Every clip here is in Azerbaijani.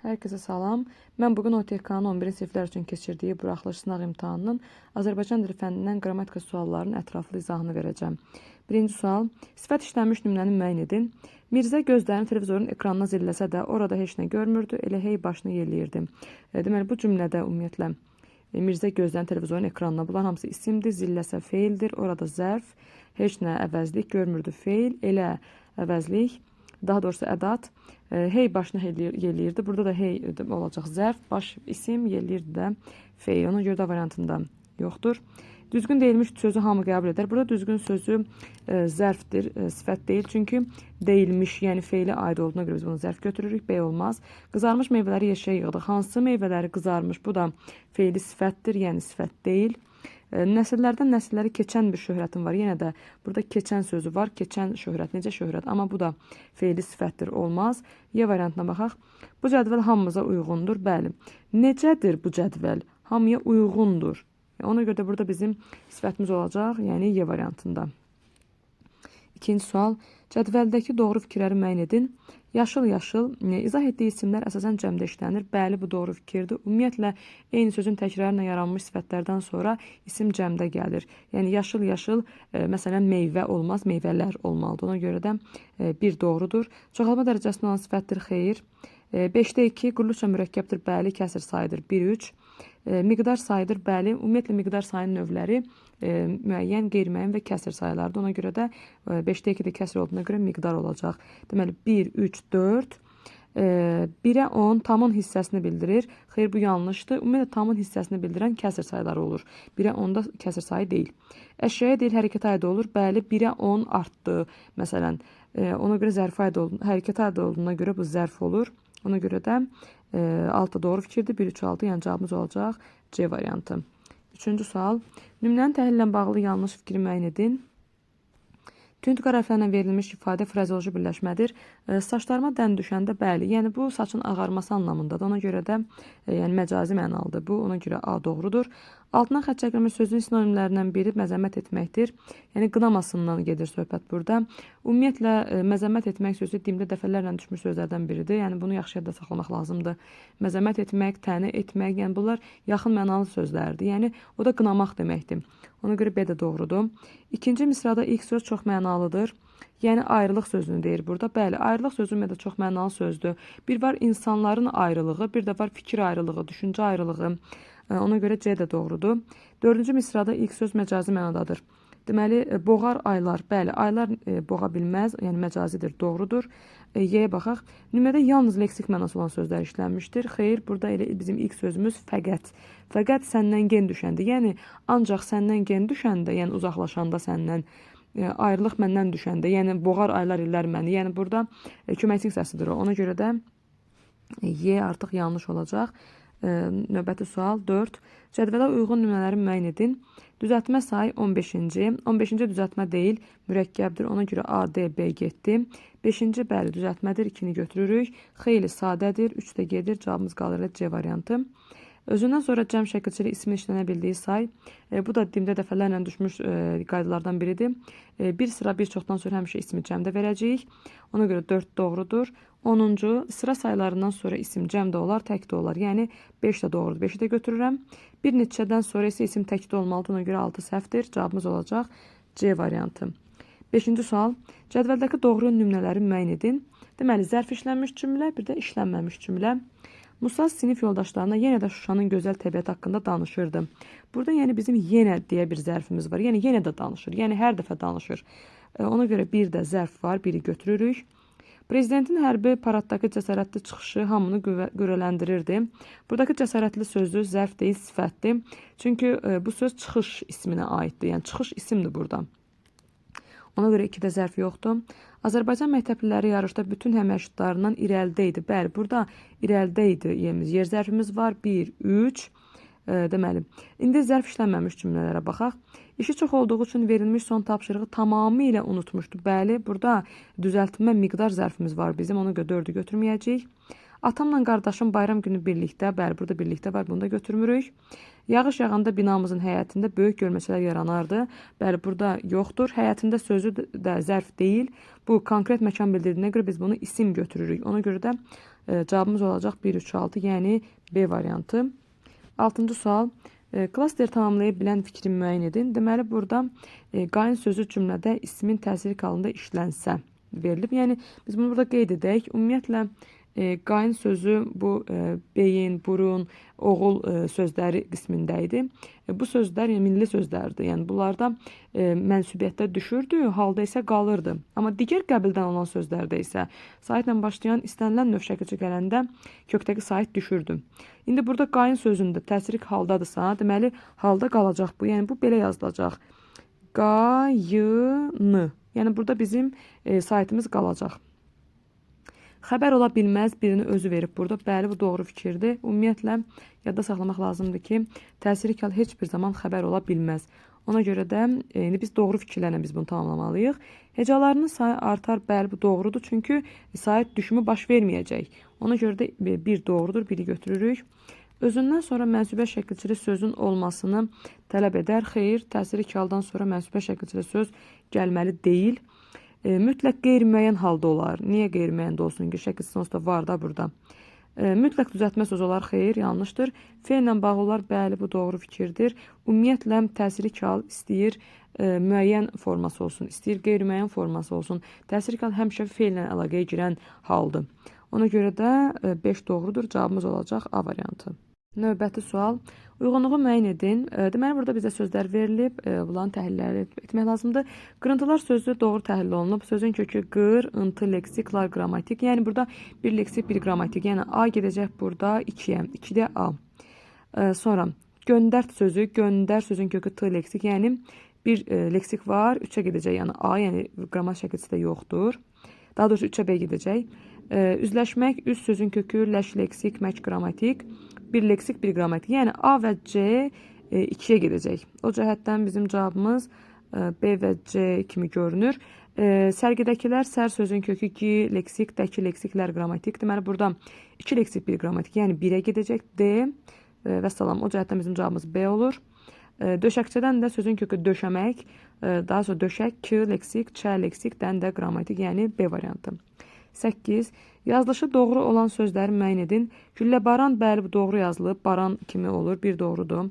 Herkese salam. Mən bugün OTK-nın 11-ci siniflər üçün keçirdiyi buraxılış sınaq imtahanının Azərbaycan dili fənnindən qrammatika suallarının ətraflı izahını verəcəm. Birinci sual. Sifət işlənmiş nümunəni müəyyən edin. Mirzə gözlərini televizorun ekranına zilləsə də orada heç nə görmürdü, elə hey başını yelləyirdi. Deməli, bu cümlədə ümumiyyətlə Mirzə gözlərini televizorun ekranına, bunlar hamısı isimdir, zilləsə feildir, orada zərf, heç nə əvəzlik, görmürdü feil, elə əvəzlik, daha doğrusu ədat. Hey başını yelləyirdi. Burada da hey olacaq zərf, baş isim, yelləyirdi də feil. Ona görə də variantında yoxdur. Düzgün deyilmiş sözü hamı qəbul edər. Burada düzgün sözü zərfdir, sifət deyil. Çünki deyilmiş, yəni feilə aid olduğuna görə biz bunu zərf götürürük. B olmaz. Qızarmış meyvələri yeşəyə yığdıq. Hansı meyvələri qızarmış? Bu da feili sifətdir, yəni sifət deyil. Nəsillərdən nəsilləri keçən bir şöhrətin var. Yenə də burada keçən sözü var. Keçən şöhrət. Necə şöhrət? Amma bu da feili sifətdir. Olmaz. Y variantına baxaq. Bu cədvəl hamımıza uyğundur. Bəli. Necədir bu cədvəl? Hamıya uyğundur. Ona görə də burada bizim sifətimiz olacaq. Yəni Y variantında. İkinci sual. Cədvəldəki doğru fikirləri müəyyən edin. Yaşıl-yaşıl izah etdiyi isimlər əsasən cəmdə işlənir. Bəli, bu doğru fikirdir. Ümumiyyətlə, eyni sözün təkrarına yaranmış sifətlərdən sonra isim cəmdə gəlir. Yəni, yaşıl-yaşıl, məsələn, meyvə olmaz, meyvələr olmalıdır. Ona görə də bir doğrudur. Çoxalma dərəcəsində olan sifətdir, xeyir. 5-də 2, qurluqca mürəkkəbdir, bəli, kəsir sayıdır, 1-3. Miqdar sayıdır, bəli. Ümumiyyətlə, miqdar sayının növləri müəyyən, qeyri-müəyyən və kəsir sayılardır. Ona görə də 5-də 2-də kəsir olduğuna görə miqdar olacaq. Deməli, 1, 3, 4. 1-ə 10 tamın hissəsini bildirir. Xeyr, bu yanlışdır. Ümumiyyətlə, tamın hissəsini bildirən kəsir sayıları olur. 1-ə 10-da kəsir sayı deyil. Əşyaya deyil, hərəkət aid olur. Bəli, 1-ə 10 artdı. Məsələn, ona görə zərf aid olduğuna, hərəkət aid olduğuna görə bu zərf olur. Ona görə də 6 doğru fikirdir. 1, 3, 6, yəni cavabımız olacaq C variantı. Üçüncü sual. Nümunənin təhlillə bağlı yanlış fikri müəyyən edin. Tünd qara hərflərlə verilmiş ifadə frazeoloji birləşmədir. Saçlarıma dən düşəndə bəli, yəni bu saçın ağarması anlamındadır. Ona görə də yəni məcazi mənalıdır bu. Ona görə A doğrudur. Altından xətt çəkilmiş sözün sinonimlərindən biri məzəmmət etməkdir. Yəni qınamasından gedir söhbət burada. Ümumiyyətlə məzəmmət etmək sözü dildə dəfələrlə düşmüş sözlərdən biridir. Yəni bunu yaxşı yadda saxlamaq lazımdır. Məzəmmət etmək, təni etmək, yəni bunlar yaxın mənalı sözlərdir. Yəni o da qınamaq deməkdir. Ona görə B də doğrudur. İkinci misrada ilk söz çox mənalıdır. Yəni ayrılıq sözünü deyir burada. Bəli, ayrılıq sözü ümumiyyətlə çox mənalı sözdür. Bir var insanların ayrılığı, bir də var fikir ayrılığı, düşüncə ayrılığı. Ona görə C də doğrudur. Dördüncü misrada ilk söz məcazi mənadadır. Deməli, boğar aylar. Bəli, aylar boğa bilməz, yəni məcazidir, doğrudur. Y-yə baxaq. Nümunədə yalnız leksik mənası olan sözlər işlənmişdir. Xeyr, burada elə bizim ilk sözümüz fəqət. Fəqət səndən gen düşəndə, yəni ancaq səndən gen düşəndə, yəni uzaqlaşanda səndən, ayrılıq məndən düşəndə, yəni boğar aylar illər məni. Yəni burada köməkçi hissəsidir o. Ona görə də Y artıq yanlış olacaq. Növbəti sual 4. Cədvələ uyğun nümunələri müəyyən edin. Düzəltmə sayı 15-ci. 15-ci düzəltmə deyil, mürəkkəbdir. Ona görə A, D, B getdi. 5-ci bəli düzəltmədir, 2-ni götürürük. Xeyli sadədir, 3 də gedir. Cavabımız qalır C variantı. Özündən sonra cəm şəkilçili ismin işlənə bildiyi say. Bu da dildə dəfələrlə düşmüş qaydalardan biridir. Bir sıra bir çoxdan sonra həmişə ismi cəmdə verəcəyik. Ona görə 4 doğrudur. 10-cu sıra saylarından sonra isim cəmdə olar, təkdə olar. Yəni 5 də doğrudur. 5-i də götürürəm. Bir neçədən sonra isə isim təkdə olmalıdır. Ona görə 6 səhvdir. Cavabımız olacaq C variantı. 5-ci sual. Cədvəldəki doğru nümunələri müəyyən edin. Deməli, zərf işlənmiş cümlə, bir də işlənməmiş cümlə. Musa sinif yoldaşlarına yenə də Şuşanın gözəl təbiəti haqqında danışırdı. Burada yəni bizim yenə deyə bir zərfimiz var. Yəni yenə də danışır. Yəni hər dəfə danışır. Ona görə bir də zərf var. Biri götürürük. Prezidentin hərbi paraddakı cəsarətli çıxışı hamını qürrələndirirdi. Buradakı cəsarətli sözü zərf deyil, sifətdir. Çünki bu söz çıxış isminə aiddir. Yəni çıxış isimdir burada. Ona görə 2-də zərf yoxdur. Azərbaycan məktəbliləri yarışda bütün həmyaşıdlarından irəlidə idi. Bəli, burada irəlidə idi yerimiz. Yer zərfimiz var. 1, 3. Deməli, indi zərf işlənməmiş cümlələrə baxaq. İşi çox olduğu üçün verilmiş son tapşırığı tamamilə unutmuşdu. Bəli, burada düzəltmə miqdar zərfimiz var bizim. Ona görə 4-ü götürməyəcəyik. Atamla qardaşım bayram günü birlikdə, bəli, burada birlikdə var, bunu da götürmürük. Yağış yağanda binamızın həyətində böyük gölməçələr yaranardı. Bəli, burada yoxdur. Həyətində sözü də zərf deyil. Bu konkret məkan bildirdiyinə görə biz bunu isim götürürük. Ona görə də Cavabımız olacaq 1, 3, 6, yəni B variantı. 6-cı sual. Klaster tamamlaya bilən fikri müəyyən edin. Deməli, burada qayn sözü cümlədə ismin təsiri halında işlənsə verilib. Yəni, biz bunu burada qeyd edək. Ümumiyyətlə, qayn sözü bu beyin, burun, oğul sözləri qismində idi. Bu sözlər yəni, milli sözlərdir. Yəni, bunlarda mənsubiyyətdə düşürdü, halda isə qalırdı. Amma digər qəbildən olan sözlərdə isə saitlə başlayan istənilən növ şəkilçi gələndə kökdəki sait düşürdü. İndi burada qayn sözündə təsirik haldadırsa, deməli, halda qalacaq bu. Yəni, bu belə yazılacaq. Qayını. Yəni, burada bizim saitimiz qalacaq. Xəbər ola bilməz birini özü verib burada. Bəli, bu doğru fikirdir. Ümumiyyətlə, yadda saxlamaq lazımdır ki, təsirik hal heç bir zaman xəbər ola bilməz. Ona görə də biz doğru fikirlərlə biz bunu tamamlamalıyıq. Hecalarının sayı artar, bəli, bu doğrudur. Çünki sait düşümü baş verməyəcək. Ona görə də bir doğrudur, biri götürürük. Özündən sonra mənsubə şəkilçili sözün olmasını tələb edər. Xeyr, təsiri haldan sonra mənsubə şəkilçili söz gəlməli deyil. Mütləq qeyri-müəyyən halda olar. Niyə qeyri-müəyyən də olsun ki, şəkilçisi onsuz da var da burada. Mütləq düzəltmə söz olar. Xeyr, yanlışdır. Feillə bağlı olar. Bəli, bu doğru fikirdir. Ümumiyyətlə, təsiri hal istəyir müəyyən forması olsun, istəyir qeyri-müəyyən forması olsun. Təsiri hal həmişə feillə əlaqəyə girən haldır. Ona görə də 5 doğrudur. Cavabımız olacaq A variantı. Növbəti sual. Uyğunluğu müəyyən edin. Deməli, burada bizə sözlər verilib. Bunların təhlilləri etmək lazımdır. Qırıntılar sözü doğru təhlil olunub. Sözün kökü qır, ıntı, leksiklar, qrammatik. Yəni, burada bir leksik, bir qrammatik. Yəni, A gedəcək burada 2-yə. 2-də A. Sonra, göndərt sözü. Göndər sözün kökü t leksik. Yəni, bir leksik var. 3-ə gedəcək. Yəni, A, yəni qrammatik şəkilçisi də yoxdur. Daha doğrusu 3-ə B gedəcək. Üzləşmək, üz sözün kökü, ləş leksik, mək qrammatik, bir leksik, bir qrammatik. Yəni A və C 2-yə gedəcək. O cəhətdən bizim cavabımız B və C kimi görünür. Sərgidəkilər, sər sözün kökü ki, leksik, dəki leksiklər qrammatik. Deməli, burada 2 leksik, bir qrammatik. Yəni 1-ə gedəcək D və salam. O cəhətdən bizim cavabımız B olur. Döşəkçədən də sözün kökü döşəmək, daha sonra döşək, k leksik, ç leksikdən də qrammatik, yəni B variantı. 8. Yazılışı doğru olan sözləri müəyyən edin. Gülləbaran, bəli, bu doğru yazılıb. Baran kimi olur, bir doğrudur.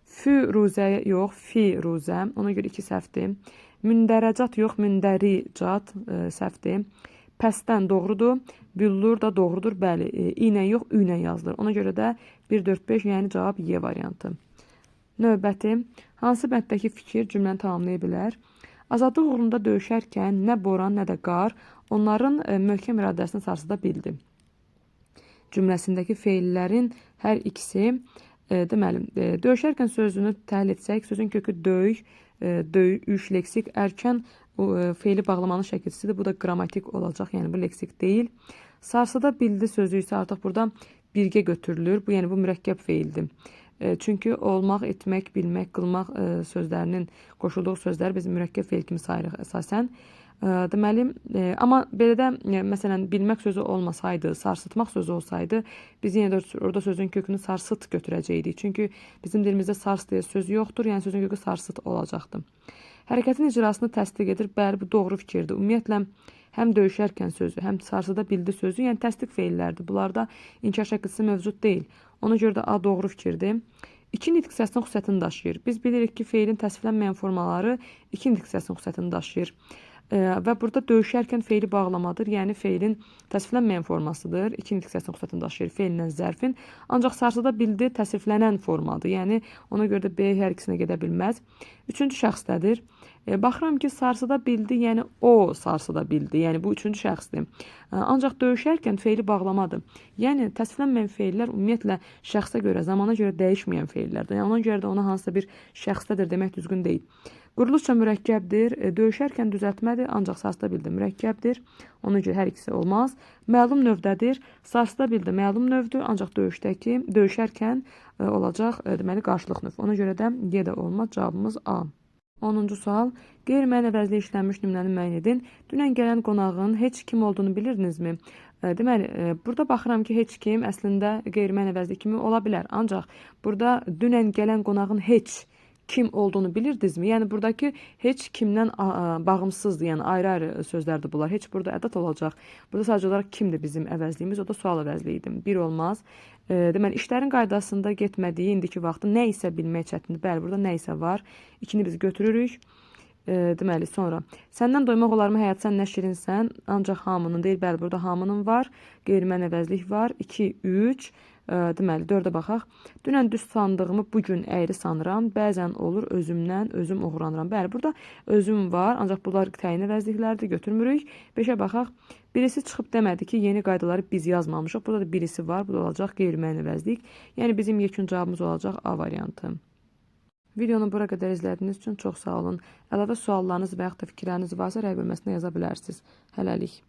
Firuzə yox, firuzə. Ona görə 2 səhvdir. Mündərəcat yox, mündəricat səhvdir. Pəstən doğrudur. Büllur da doğrudur, bəli. İynə yox, üynə yazılır. Ona görə də 1, 4, 5, yəni cavab Y variantı. Növbəti, hansı bənddəki fikir cümləni tamamlaya bilər? Azadlıq uğrunda döyüşərkən nə boran, nə də qar onların möhkəm iradəsini sarsıda bildi. Cümləsindəki feillərin hər ikisi, deməli, döyüşərkən sözünü təhlil etsək, sözün kökü döy, döyüş, leksik, ərkən feili bağlamanın şəkilçisidir. Bu da qrammatik olacaq, yəni bu leksik deyil. Sarsıda bildi sözü isə artıq burada birgə götürülür. Bu, yəni bu mürəkkəb feildir. Çünki olmaq, etmək, bilmək, qılmaq sözlərinin qoşulduğu sözlər biz mürəkkəb feil kimi sayırıq əsasən. Deməli, amma belə də, məsələn, bilmək sözü olmasaydı, sarsıtmaq sözü olsaydı, biz yenə də orada sözün kökünü sarsıt götürəcəkdik. Çünki bizim dilimizdə sars deyə söz yoxdur, yəni sözün kökü sarsıt olacaqdır. Hərəkətin icrasını təsdiq edir, bəli, bu doğru fikirdir. Ümumiyyətlə, həm döyüşərkən sözü, həm sarsıda bildi sözü, yəni təsdiq feillərdir. Bunlarda inkar şəkilçisi mövcud deyil. Ona görə də A doğru fikirdir. 2 nitq hissəsinin xüsusiyyətini daşıyır. Biz bilirik ki, feilin təsvirlənməyən formaları 2 nitq hissəsinin xüsusiyyətini daşıyır. Və burada döyüşərkən feili bağlamadır. Yəni feilin təsvirlənməyən formasıdır. 2 nitq hissəsinin xüsusiyyətini daşıyır feillə zərfin. Ancaq sarsıda bildi təsvirlənən formadır. Yəni ona görə də B hər ikisinə gedə bilməz. 3-cü şəxsdədir. Baxıram ki, sarsıda bildi, yəni o sarsıda bildi. Yəni bu 3-cü şəxsdir. Ancaq döyüşərkən feili bağlamadır. Yəni təsvirlənməyən feillər ümumiyyətlə şəxsə görə, zamana görə dəyişməyən feillərdir. Yəni ona görə də ona hansısa bir şəxsdədir demək düzgün deyil. Quruluşca mürəkkəbdir, döyüşərkən düzəltmədir, ancaq sarsıda bildi mürəkkəbdir. Ona görə hər ikisi olmaz. Məlum növdədir, sarsıda bildi məlum növdür, ancaq döyüşərkən olacaq deməli qarşılıq növ. Ona görə də Y də olmaz, cavabımız A. 10-cu sual. Qeyri-müəyyən əvəzli işlənmiş nümunəni müəyyən edin. Dünən gələn qonağın heç kim olduğunu bilirdinizmi? Deməli, burada baxıram ki, heç kim əslində qeyri-müəyyən əvəzli kimi ola bilər. Ancaq burada dünən gələn qonağın heç kim olduğunu bilirdinizmi? Yəni buradakı heç kimdən bağımsızdır. Yəni ayrı-ayrı sözlərdir bunlar. Heç burada ədad olacaq. Burada sadəcə olaraq kimdir bizim əvəzliyimiz? O da sual əvəzliyi idi. Bir olmaz. Deməli, işlərin qaydasında getmədiyi indiki vaxtı nə isə bilmək çətindir. Bəli, burada nə isə var. İkini biz götürürük. Deməli, sonra səndən doymaq olarmı həyat, sən nə şirinsən, ancaq hamının deyil. Bəli, burada hamının var. Qeyri-mən əvəzlik var. 2, 3. Deməli, 4-ə baxaq. Dünən düz sandığımı bugün əyri sanıram. Bəzən olur özümdən özüm oğurlanıram. Bəli, burada özüm var. Ancaq bunlar təyin əvəzliklərdir. Götürmürük. 5-ə baxaq. Birisi çıxıb demədi ki, yeni qaydaları biz yazmamışıq. Burada da birisi var. Bu da olacaq qeyri-mən əvəzlik. Yəni bizim yekun cavabımız olacaq A variantı. Videonu bura qədər izlədiyiniz üçün çox sağ olun. Əlavə suallarınız və yaxud da fikirləriniz varsa rəy bölməsinə yaza bilərsiniz. Hələlik.